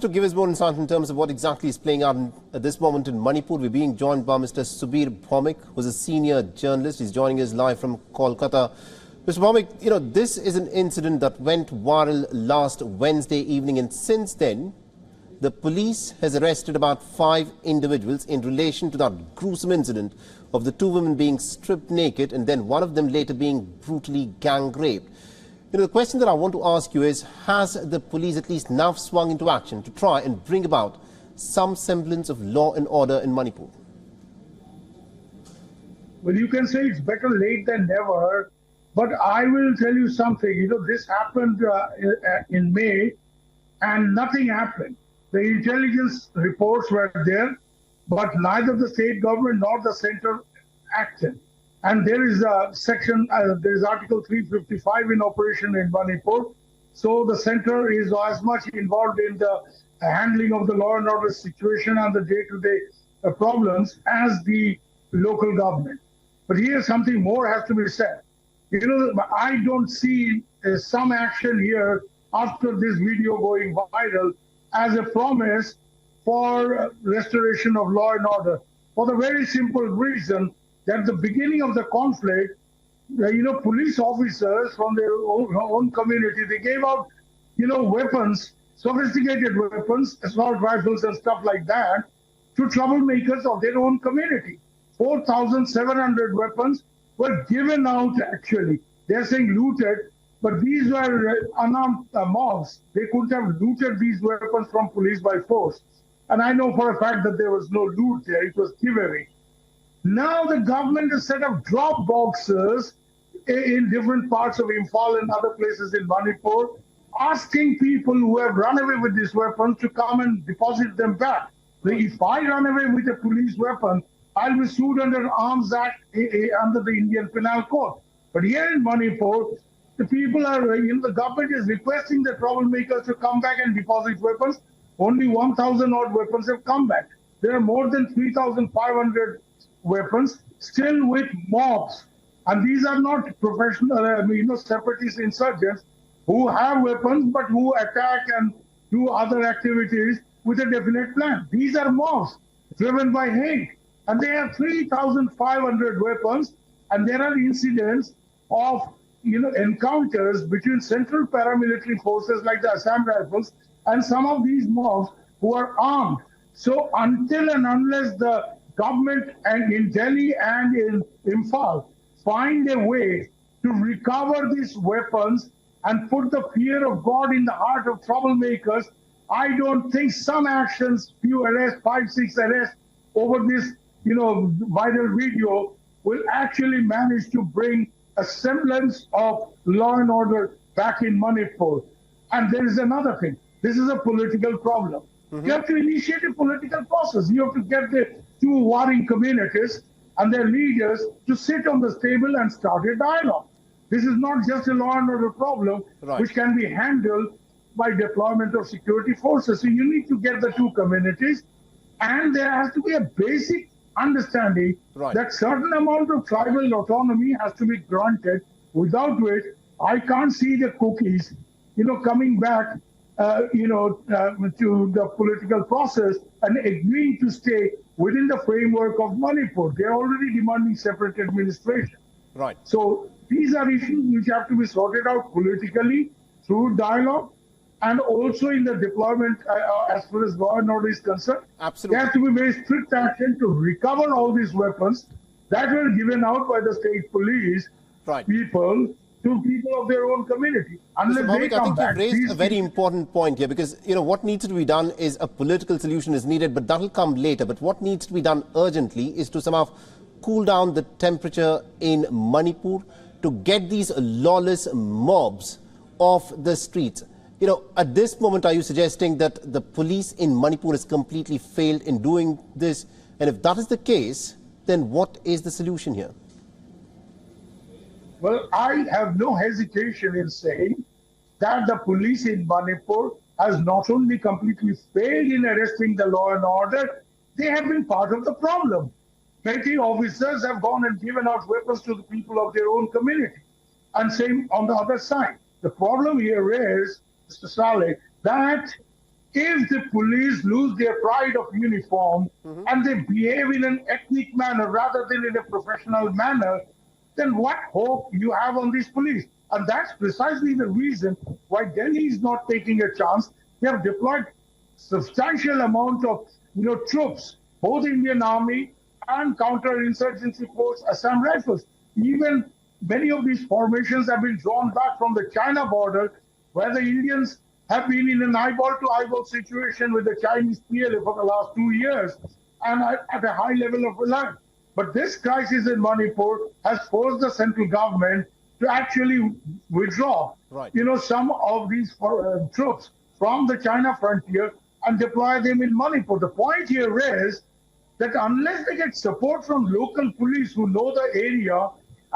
to give us more insight in terms of what exactly is playing out at this moment in Manipur, we're being joined by Mr. Subir Bhaumik, who's a senior journalist. He's joining us live from Kolkata. Mr. Bhaumik, this is an incident that went viral last Wednesday evening, and since then, the police has arrested about 5 individuals in relation to that gruesome incident of the 2 women being stripped naked and then one of them later being brutally gang raped. The question that I want to ask you is, has the police at least now swung into action to try and bring about some semblance of law and order in Manipur? Well, you can say it's better late than never, but I will tell you something. This happened in May and nothing happened. The intelligence reports were there, but neither the state government nor the center acted. And there is a section, there is Article 355 in operation in Manipur. So the center is as much involved in the handling of the law and order situation and the day-to-day problems as the local government. But here something more has to be said. I don't see some action here after this video going viral as a promise for restoration of law and order, for the very simple reason that at the beginning of the conflict, police officers from their own community, they gave out, weapons, sophisticated weapons, assault rifles and stuff like that, to troublemakers of their own community. 4,700 weapons were given out, actually. They're saying looted, but these were unarmed mobs. They couldn't have looted these weapons from police by force. And I know for a fact that there was no loot there, it was giveaway. Now the government has set up drop boxes in different parts of Imphal and other places in Manipur, asking people who have run away with these weapons to come and deposit them back. If I run away with a police weapon, I'll be sued under Arms Act under the Indian Penal Code. But here in Manipur, the people are, the government is requesting the troublemakers to come back and deposit weapons. Only 1,000 odd weapons have come back. There are more than 3,500 weapons still with mobs. And these are not professional, separatist insurgents who have weapons but who attack and do other activities with a definite plan. These are mobs driven by hate. And they have 3,500 weapons, and there are incidents of encounters between central paramilitary forces like the Assam Rifles and some of these mobs who are armed. So until and unless the government and in Delhi and in Imphal find a way to recover these weapons and put the fear of God in the heart of troublemakers, I don't think some actions, few arrests, 5, 6 arrests over this viral video will actually manage to bring a semblance of law and order back in Manipur. And there is another thing. This is a political problem. You have to initiate a political process. You have to get the 2 warring communities and their leaders to sit on the table and start a dialogue. This is not just a law and order problem, which can be handled by deployment of security forces. So you need to get the 2 communities, and there has to be a basic understanding that certain amount of tribal autonomy has to be granted, without which I can't see the cookies, coming back, to the political process and agreeing to stay within the framework of Manipur. They're already demanding separate administration. So these are issues which have to be sorted out politically through dialogue, and also in the deployment as far as law and order is concerned. There has to be very strict action to recover all these weapons that were given out by the state police people to people of their own community. Unless Mr. Bhaumik, I think you've raised a very important point here, because what needs to be done is a political solution is needed, but that will come later. But what needs to be done urgently is to somehow cool down the temperature in Manipur to get these lawless mobs off the streets. At this moment, are you suggesting that the police in Manipur has completely failed in doing this? And if that is the case, then what is the solution here? Well, I have no hesitation in saying that the police in Manipur has not only completely failed in arresting the law and order, they have been part of the problem. Petty officers have gone and given out weapons to the people of their own community. And same on the other side. The problem here is, Mr. Saleh, that if the police lose their pride of uniform and they behave in an ethnic manner rather than in a professional manner, then what hope you have on these police? And that's precisely the reason why Delhi is not taking a chance. They have deployed substantial amount of troops, both Indian Army and counter-insurgency force, Assam Rifles. Even many of these formations have been drawn back from the China border, where the Indians have been in an eyeball-to-eyeball situation with the Chinese PLA for the last 2 years and at a high level of alert. But this crisis in Manipur has forced the central government to actually withdraw some of these troops from the China frontier and deploy them in Manipur. The point here is that unless they get support from local police who know the area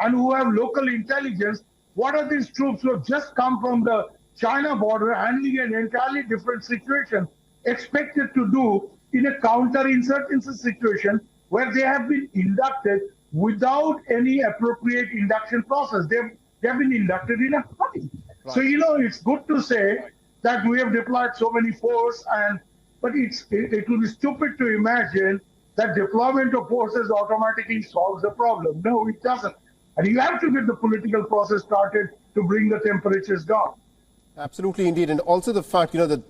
and who have local intelligence, what are these troops who have just come from the China border handling an entirely different situation expected to do in a counter-insurgency situation where they have been inducted without any appropriate induction process? They have been inducted in a hurry. Right. So, it's good to say that we have deployed so many force, but it will be stupid to imagine that deployment of forces automatically solves the problem. No, it doesn't. And you have to get the political process started to bring the temperatures down. Absolutely, indeed. And also the fact, that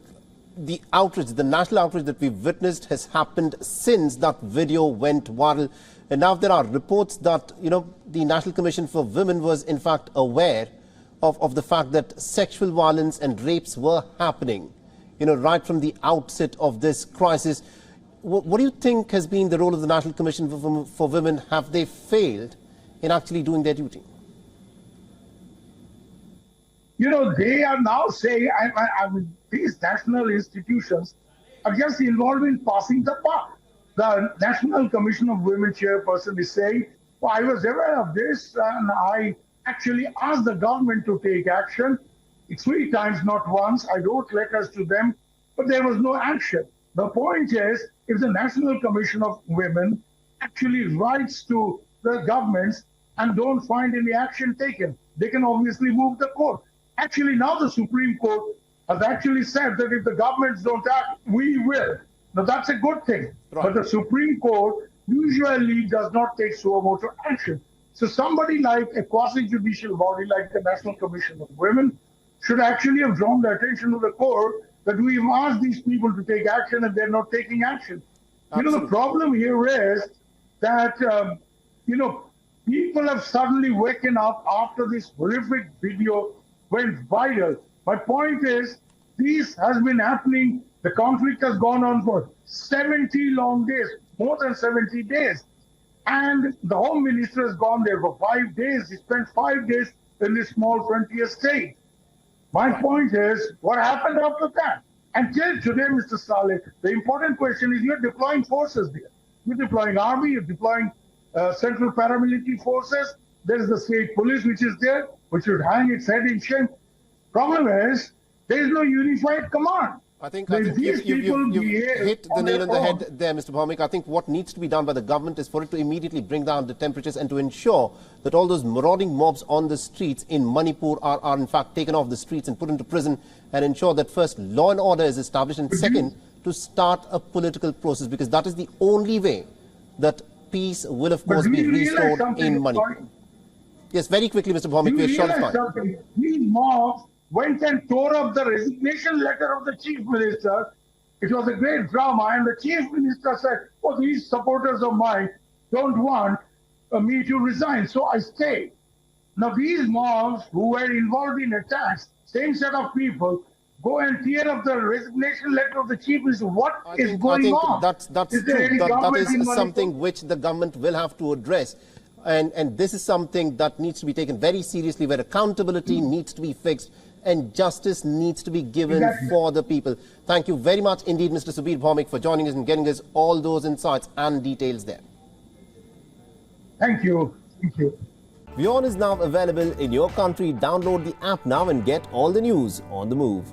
the outrage, the national outrage that we've witnessed has happened since that video went viral. And now there are reports that, the National Commission for Women was in fact aware of the fact that sexual violence and rapes were happening, right from the outset of this crisis. What do you think has been the role of the National Commission for Women? Have they failed in actually doing their duty? They are now saying, these national institutions are just involved in passing the buck. The National Commission of Women chairperson is saying, well, I was aware of this and I actually asked the government to take action. 3 times, not once. I wrote letters to them, but there was no action. The point is, if the National Commission of Women actually writes to the governments and don't find any action taken, they can obviously move the court. Actually, now the Supreme Court has actually said that if the governments don't act, we will. Now, that's a good thing. Right. But the Supreme Court usually does not take suo motu action. So somebody like a quasi-judicial body like the National Commission of Women should actually have drawn the attention of the court that we've asked these people to take action and they're not taking action. Absolutely. The problem here is that, people have suddenly waken up after this horrific video went viral. My point is, this has been happening. The conflict has gone on for 70 long days, more than 70 days. And the Home Minister has gone there for 5 days. He spent 5 days in this small frontier state. My point is, what happened after that? Until today, Mr. Saleh, the important question is you're deploying forces there. You're deploying army, you're deploying central paramilitary forces. There's the state police, which is there, which should hang its head in shame. Problem is, there is no unified command. I think you've hit the nail on the head there, Mr. Bhaumik. I think what needs to be done by the government is for it to immediately bring down the temperatures and to ensure that all those marauding mobs on the streets in Manipur are in fact taken off the streets and put into prison, and ensure that first law and order is established, and second, to start a political process, because that is the only way that peace will, of course, be restored in Manipur. Yes, very quickly, Mr. Bhaumik, we are short of time. These mobs went and tore up the resignation letter of the chief minister. It was a great drama, and the chief minister said, oh, these supporters of mine don't want me to resign, so I stayed. Now, these mobs who were involved in attacks, same set of people, go and tear up the resignation letter of the chief minister. What is going on? That's true. That is something which the government will have to address. And this is something that needs to be taken very seriously, where accountability needs to be fixed and justice needs to be given for the people. Thank you very much indeed, Mr. Subir Bhaumik, for joining us and getting us all those insights and details there. Thank you. Thank you. WION is now available in your country. Download the app now and get all the news on the move.